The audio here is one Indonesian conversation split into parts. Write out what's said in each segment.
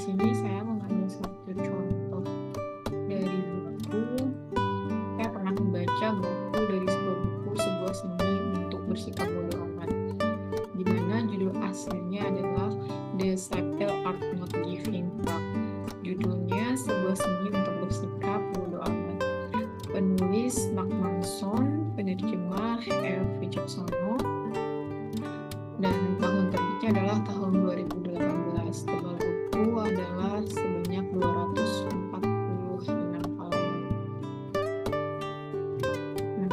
sini saya mengambil satu contoh dari buku. Saya pernah membaca buku dari sebuah seni untuk bersikap bodo amat, di mana judul aslinya adalah The Subtle Art Not Giving Fuck. Judulnya sebuah seni untuk bersikap bodo amat. Penulis Mark Manson, penerjemah F. Wicaksono, dan tahun terbitnya adalah tahun 2018. Tebal buku adalah sebanyak 246 halaman. Nah,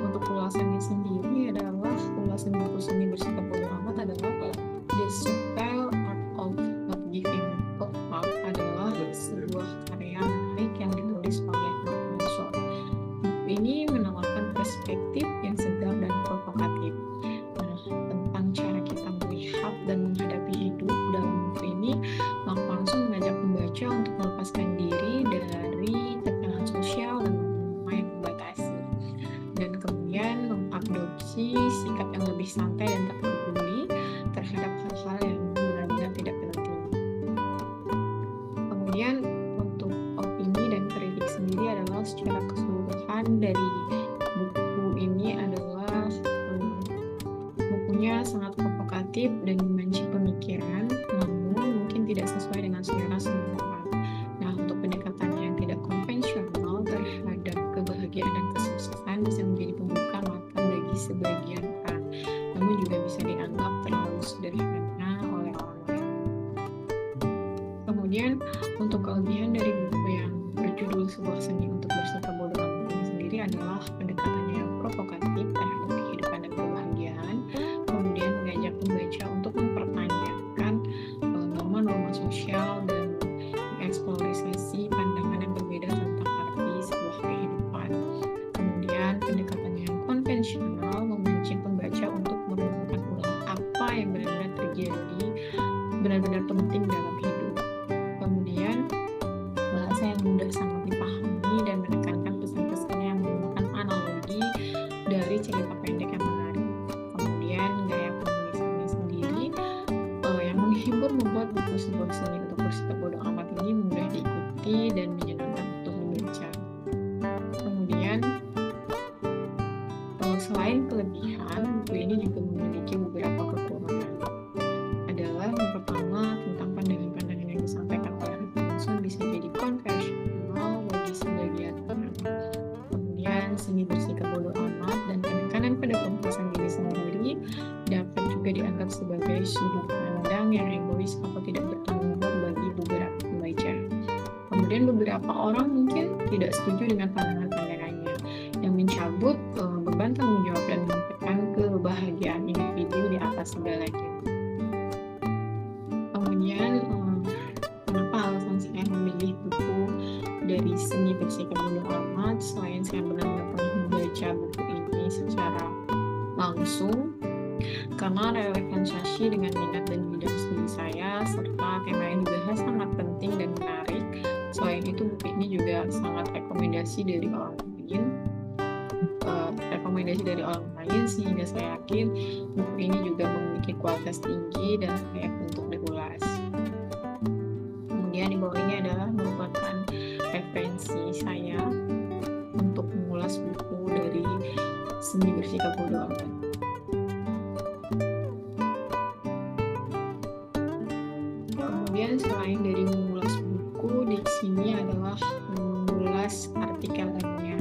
untuk ulasannya sendiri adalah ulasan buku seni bersikap bodo amat adalah The Subtle Art of Not Giving a Fuck adalah sebuah karya menarik yang ditulis oleh Mark Manson. Buku ini menawarkan perspektif yang segar dan provokatif. Nah, tentang cara kita melihat dan menghadapi hidup. Dalam buku ini, Mark Manson mengajak pembaca untuk melepaskan diri dari tekanan sosial dan norma yang membatasi, dan kemudian mengadopsi sikap yang lebih santai dan tak peduli terhadap hal-hal yang benar-benar tidak penting. Kemudian untuk opini dan kritik sendiri adalah secara keseluruhan dari buku ini adalah bukunya sangat provokatif dan memancing pemikiran, namun mungkin tidak sesuai dengan selera semua orang. Nah, untuk pendekatan yang tidak konvensional terhadap kebahagiaan dan kesuksesan bisa menjadi pembuka mata bagi sebagian orang, namun juga bisa dianggap terlalu sederhana oleh orang lain. Kemudian untuk kelebihan dari buku yang berjudul Sebuah Seni untuk Bersikap Bodo Amat ini sendiri adalah pendekatannya yang provokatif terhadap kehidupan dan kebahagiaan, kemudian mengajak pembaca untuk mempertanyakan norma-norma sosial dan mengeksplorasi pandangan yang berbeda tentang arti sebuah kehidupan. Kemudian pendekatannya yang konvensional memancing pembaca untuk merenungkan ulang apa yang benar-benar terjadi, benar-benar penting dalam hidup. Kemudian bahasa yang mudah sangat dipahami dan menekankan pesan-pesannya yang menggunakan analogi dari cerita pendek yang menarik. Kemudian gaya penulisannya sendiri yang menghibur membuat buku Sebuah Seni untuk Bersikap Bodo Amat ini mudah diikuti dan menyenangkan untuk dibaca. Kemudian selain kelebihan, buku ini juga memiliki beberapa kekurangan. Adalah yang pertama, tentang pandangan-pandangan yang disampaikan oleh Manson bisa jadi konvensional bagi sebagian orang. Kemudian seni bersikap bodo amat dan penekanan pada kepuasan diri sendiri dapat juga dianggap sebagai sudut pandang yang egois atau tidak bertanggung jawab bagi beberapa pembaca. Kemudian beberapa orang mungkin tidak setuju dengan pandangan-pandangannya yang mencabut beban tanggung jawab dan menekan kebahagiaan individu di atas segalanya. Kemudian kenapa alasan saya memilih buku dari Seni Bersikap Bodo Amat selain saya benar-benar pernah membaca buku ini secara langsung, karena relevansi dengan minat dan bidang studi saya serta tema yang dibahas sangat penting dan menarik. Selain itu, buku ini juga sangat rekomendasi dari orang lain sehingga saya yakin buku ini juga memiliki kualitas tinggi dan layak untuk diulas. Kemudian di bawah ini adalah merupakan referensi saya untuk mengulas buku dari Seni Bersikap Bodo Amat. Kemudian selain dari mengulas buku, di sini adalah mengulas artikelnya,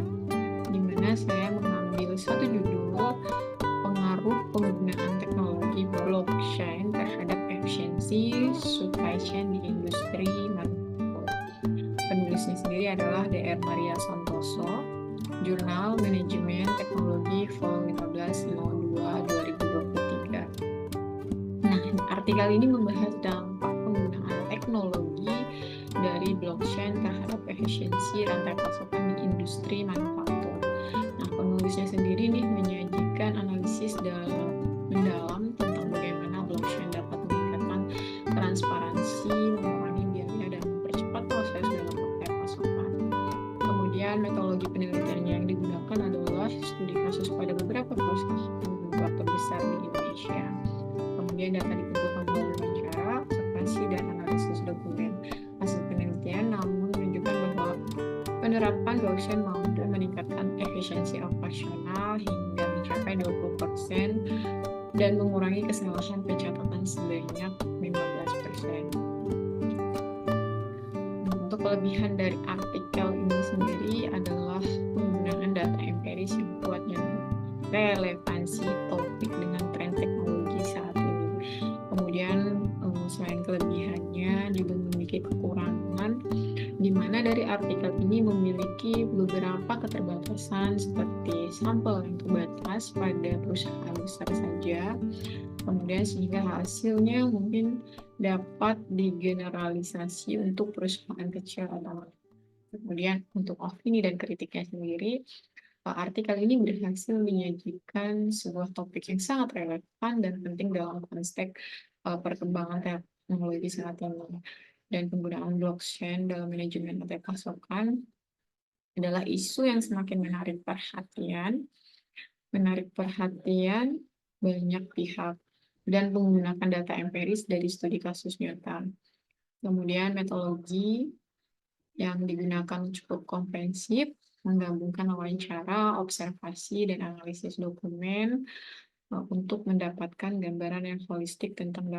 di mana saya mengambil satu judul, pengaruh penggunaan teknologi blockchain terhadap efisiensi supply chain di industri manufaktur. Penulisnya sendiri adalah Dr. Maria Santoso, Jurnal Manajemen Teknologi Vol 15/02/2023. Nah, artikel ini membahas dampak penggunaan teknologi dari blockchain terhadap efisiensi rantai pasokan di industri manufaktur. Nah, penulisnya sendiri nih menyajikan analisis mendalam tentang bagaimana blockchain dapat meningkatkan transparansi, mengurangi biaya, dan mempercepat proses dalam rantai pasokan. Kemudian metodologi penelitiannya yang digunakan adalah studi kasus pada beberapa perusahaan manufaktur besar di Indonesia. Kemudian data dikumpulkan melalui wawancara, observasi, dan analisis dokumen. penerapan blockchain mampu meningkatkan efisiensi operasional hingga mencapai 20% dan mengurangi kesalahan pencatatan sebanyak 15%. Untuk kelebihan dari artikel ini sendiri adalah penggunaan data empiris yang kuat dan relevansi topik dengan tren teknologi saat ini. Kemudian selain kelebihannya juga memiliki kekurangan, di mana dari artikel ini memiliki beberapa keterbatasan seperti sampel yang terbatas pada perusahaan besar saja, kemudian sehingga hasilnya mungkin dapat digeneralisasi untuk perusahaan kecil atau kemudian untuk opini dan kritiknya sendiri, artikel ini berhasil menyajikan sebuah topik yang sangat relevan dan penting dalam konteks perkembangan teknologi saat ini. Dan penggunaan blockchain dalam manajemen rantai pasokan adalah isu yang semakin menarik perhatian banyak pihak dan menggunakan data empiris dari studi kasus nyata. Kemudian metodologi yang digunakan cukup komprehensif, menggabungkan wawancara, observasi, dan analisis dokumen untuk mendapatkan gambaran yang holistik tentang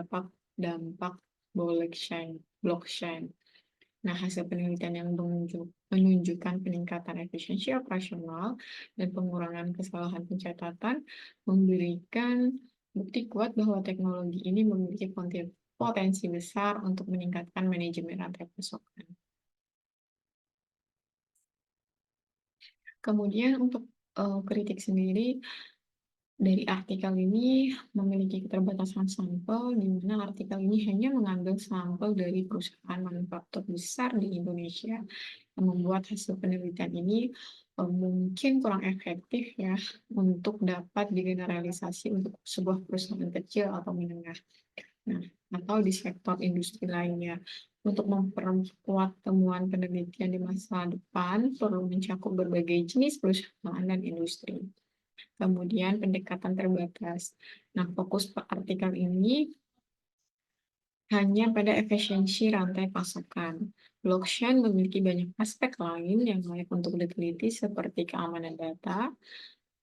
dampak blockchain. Nah, hasil penelitian yang menunjukkan peningkatan efisiensi operasional dan pengurangan kesalahan pencatatan memberikan bukti kuat bahwa teknologi ini memiliki potensi besar untuk meningkatkan manajemen rantai pasokan. Kemudian untuk kritik sendiri, dari artikel ini memiliki keterbatasan sampel, di mana artikel ini hanya mengambil sampel dari perusahaan manufaktur besar di Indonesia, yang membuat hasil penelitian ini mungkin kurang efektif ya untuk dapat digeneralisasi untuk sebuah perusahaan kecil atau menengah. Nah, atau di sektor industri lainnya. Untuk memperkuat temuan penelitian di masa depan, perlu mencakup berbagai jenis perusahaan dan industri. Kemudian pendekatan terbatas. Nah, fokus artikel ini hanya pada efisiensi rantai pasokan. Blockchain memiliki banyak aspek lain yang layak untuk diteliti seperti keamanan data,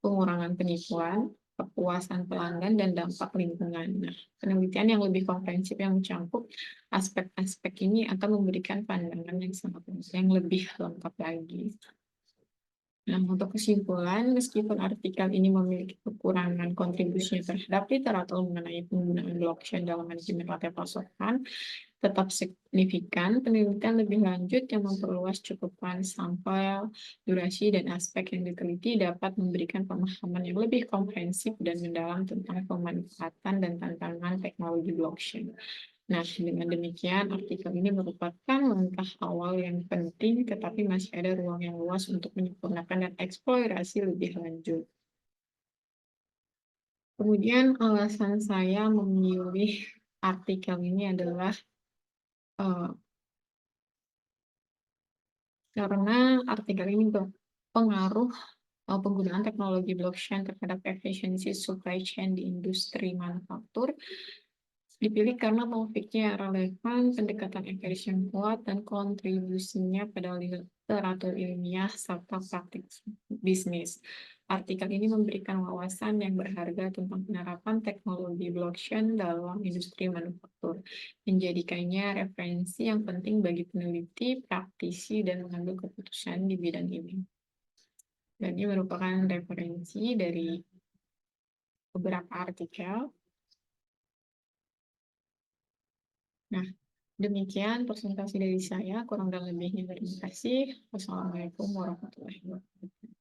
pengurangan penipuan, kepuasan pelanggan, dan dampak lingkungan. Nah, penelitian yang lebih komprehensif yang mencakup aspek-aspek ini akan memberikan pandangan yang lebih lengkap lagi. Nah, untuk kesimpulan, meskipun artikel ini memiliki kekurangan kontribusinya terhadap literatur mengenai penggunaan blockchain dalam manajemen rantai pasokan, tetap signifikan penelitian lebih lanjut yang memperluas cakupan sampel, durasi, dan aspek yang diteliti dapat memberikan pemahaman yang lebih komprehensif dan mendalam tentang pemanfaatan dan tantangan teknologi blockchain. Nah, dengan demikian, artikel ini merupakan langkah awal yang penting, tetapi masih ada ruang yang luas untuk menyempurnakan dan eksplorasi lebih lanjut. Kemudian, alasan saya memilih artikel ini adalah karena artikel ini berpengaruh penggunaan teknologi blockchain terhadap efisiensi supply chain di industri manufaktur. Dipilih karena topiknya relevan, pendekatan empiris yang kuat, dan kontribusinya pada literatur ilmiah serta praktik bisnis. Artikel ini memberikan wawasan yang berharga tentang penerapan teknologi blockchain dalam industri manufaktur, menjadikannya referensi yang penting bagi peneliti, praktisi, dan mengambil keputusan di bidang ini. Dan ini merupakan referensi dari beberapa artikel. Nah, demikian presentasi dari saya, kurang dan lebihnya terima kasih. Wassalamualaikum warahmatullahi wabarakatuh.